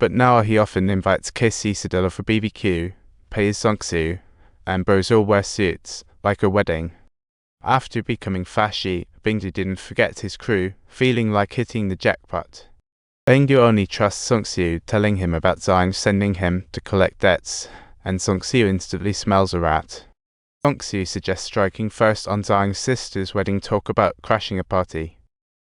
But now he often invites Casey Sedilla for BBQ, pays Seong-soo, and bros all wear suits, like a wedding. After becoming fashy, Bingdu didn't forget his crew, feeling like hitting the jackpot. Bingdu only trusts Seong-soo, telling him about Zhang sending him to collect debts, and Seong-soo instantly smells a rat. Seong-soo suggests striking first on Zhang's sister's wedding, talk about crashing a party.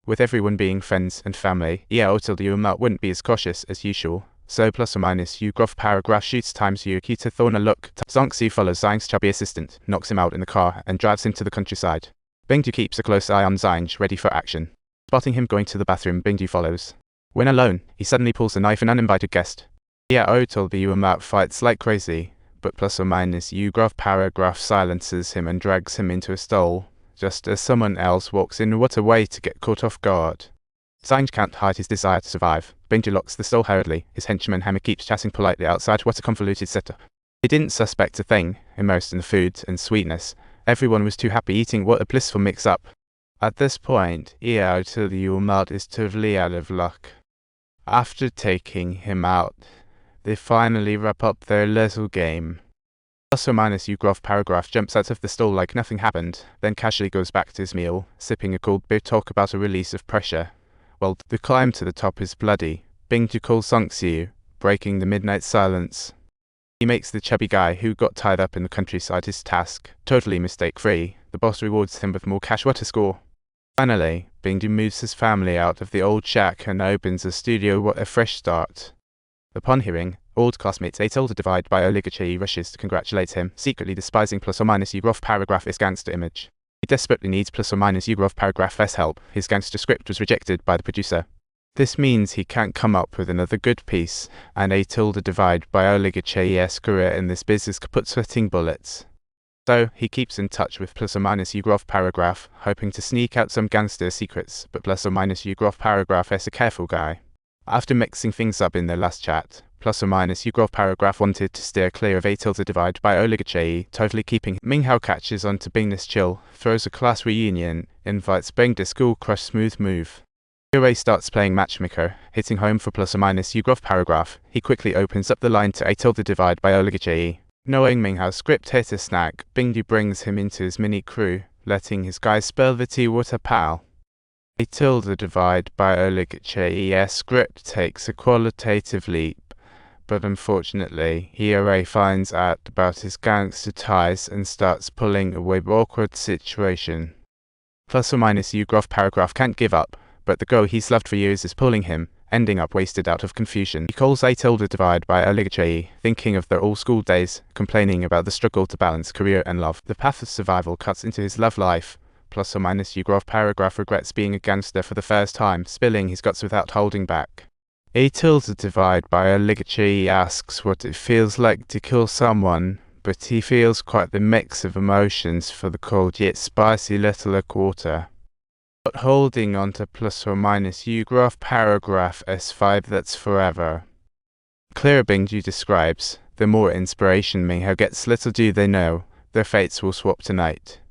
With everyone being friends and family, Yeo-til-Yeon wouldn't be as cautious as usual, so plus or minus Yugrof paragraph shoots times Yuki to Thorn a look. Seong-soo follows Zhang's chubby assistant, knocks him out in the car, and drives him to the countryside. Bingdu keeps a close eye on Zhang, ready for action. Spotting him going to the bathroom, Bingdu follows. When alone, he suddenly pulls a knife, an uninvited guest. Yeo-til-Yeon fights like crazy, but plus or minus Yugrof paragraph silences him and drags him into a stall, just as someone else walks in. What a way to get caught off guard. Zhang can't hide his desire to survive. Bingdu locks the stall hurriedly. His henchman Hammer keeps chatting politely outside. What a convoluted setup. He didn't suspect a thing, immersed in the food and sweetness. Everyone was too happy eating. What a blissful mix-up. At this point, Yeo-til-Yeon is totally out of luck. After taking him out, they finally wrap up their little game. Plus or minus Yugrof paragraph jumps out of the stall like nothing happened, then casually goes back to his meal, sipping a cold beer. Talk about a release of pressure. Well, the climb to the top is bloody. Bingdu calls Seong-soo, breaking the midnight silence. He makes the chubby guy who got tied up in the countryside his task, totally mistake-free. The boss rewards him with more cash. What a score. Finally, Bingdu moves his family out of the old shack and opens a studio. What a fresh start. Upon hearing, old classmates Yeo-til-Divide by Oligarchy rushes to congratulate him, secretly despising plus or minus Yugrof paragraph's gangster image. He desperately needs plus or minus Yugrof paragraph's help. His gangster script was rejected by the producer. This means he can't come up with another good piece, and Yeo-til-Divide by Oligarchy's career in this business puts sweating bullets. So, he keeps in touch with plus or minus Yugrof paragraph, hoping to sneak out some gangster secrets, but plus or minus Yugrof paragraph is a careful guy. After mixing things up in their last chat, plus or minus Yugrof paragraph wanted to steer clear of Yeo-til-Divide by Oligarchy, totally keeping Minghao catches on to Bing's chill, throws a class reunion, invites Bing to school crush. Smooth move. Yue starts playing matchmaker, hitting home for plus or minus Yugrof paragraph. He quickly opens up the line to Yeo-til-Divide by Oligarchy. Knowing Minghao's script hit a snag, Bingdu brings him into his mini crew, letting his guys spill the tea. What a pal. Yeo-til-Divide by Oligarchy's script takes a qualitative leap, but unfortunately, Yue finds out about his gangster ties and starts pulling away. Awkward situation. Plus or minus Yugrof paragraph can't give up, but the girl he's loved for years is pulling him, ending up wasted out of confusion. He calls Yeo-til-Divide by Oligarchy, thinking of their all-school days, complaining about the struggle to balance career and love. The path of survival cuts into his love life. Plus or minus Yugrof paragraph regrets being a gangster for the first time, spilling his guts without holding back. Yeo-til-Divide by Oligarchy asks what it feels like to kill someone, but he feels quite the mix of emotions for the cold yet spicy little quarter. But holding on to plus or minus Yugrof paragraph S5, that's forever. Clear. Bingdu describes, the more inspiration Minghao gets, little do they know, their fates will swap tonight.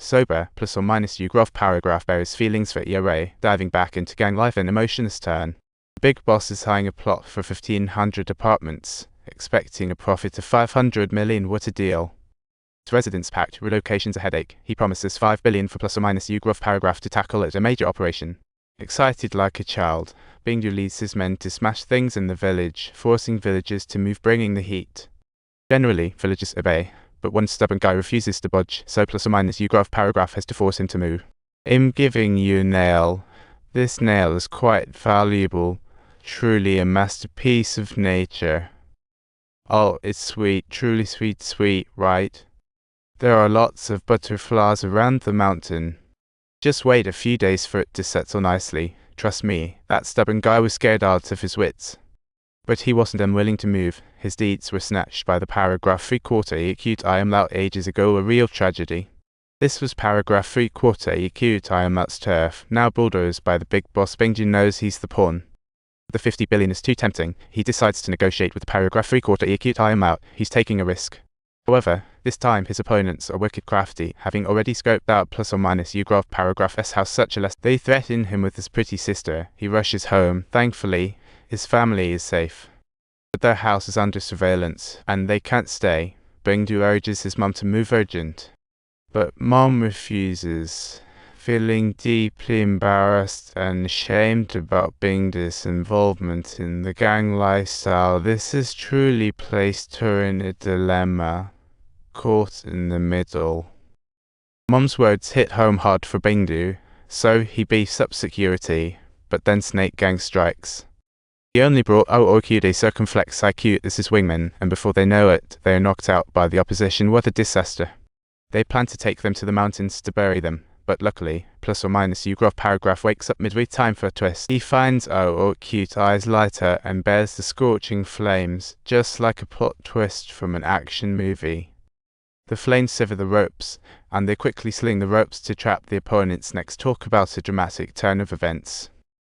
Sober, plus or minus Yugrof paragraph bears feelings for Yue, diving back into gang life. An emotionless turn. The big boss is eyeing a plot for 1,500 apartments, expecting a profit of 500 million. What a deal. His residence packed, relocation's a headache. He promises 5 billion for plus or minus Yugrof paragraph to tackle it, a major operation. Excited like a child, Bingdu leads his men to smash things in the village, forcing villagers to move, bringing the heat. Generally, villagers obey, but one stubborn guy refuses to budge, so plus or minus Yugrof paragraph has to force him to move. I'm giving you a nail. This nail is quite valuable, truly a masterpiece of nature. Oh, it's sweet, truly sweet, right? There are lots of butterflies around the mountain. Just wait a few days for it to settle nicely. Trust me, that stubborn guy was scared out of his wits. But he wasn't unwilling to move. His deeds were snatched by the paragraph 3/4 acute IMLOUT ages ago, a real tragedy. This was paragraph 3/4 acute IMLOUT's turf, now bulldozed by the big boss. Bingdu knows he's the pawn. The 50 billion is too tempting. He decides to negotiate with paragraph 3/4 acute IMLOUT. He's taking a risk. However, this time his opponents are wicked crafty, having already scoped out plus or minus Yugrof paragraph S house such a less. They threaten him with his pretty sister. He rushes home. Thankfully, His family is safe, but their house is under surveillance, and they can't stay. Bingdu urges his mum to move urgent, but mom refuses, feeling deeply embarrassed and ashamed about Bingdu's involvement in the gang lifestyle. This has truly placed her in a dilemma, caught in the middle. Mom's words hit home hard for Bingdu, so he beefs up security, but then Snake Gang strikes. He only brought Aokide Circumflex IQ as his wingman, and before they know it, they are knocked out by the opposition. What a disaster. They plan to take them to the mountains to bury them, but luckily, plus or minus Ugrov Paragraph wakes up midway, time for a twist. He finds Cute Eyes lighter and bears the scorching flames, just like a plot twist from an action movie. The flames sever the ropes, and they quickly sling the ropes to trap the opponents. Next, talk about a dramatic turn of events.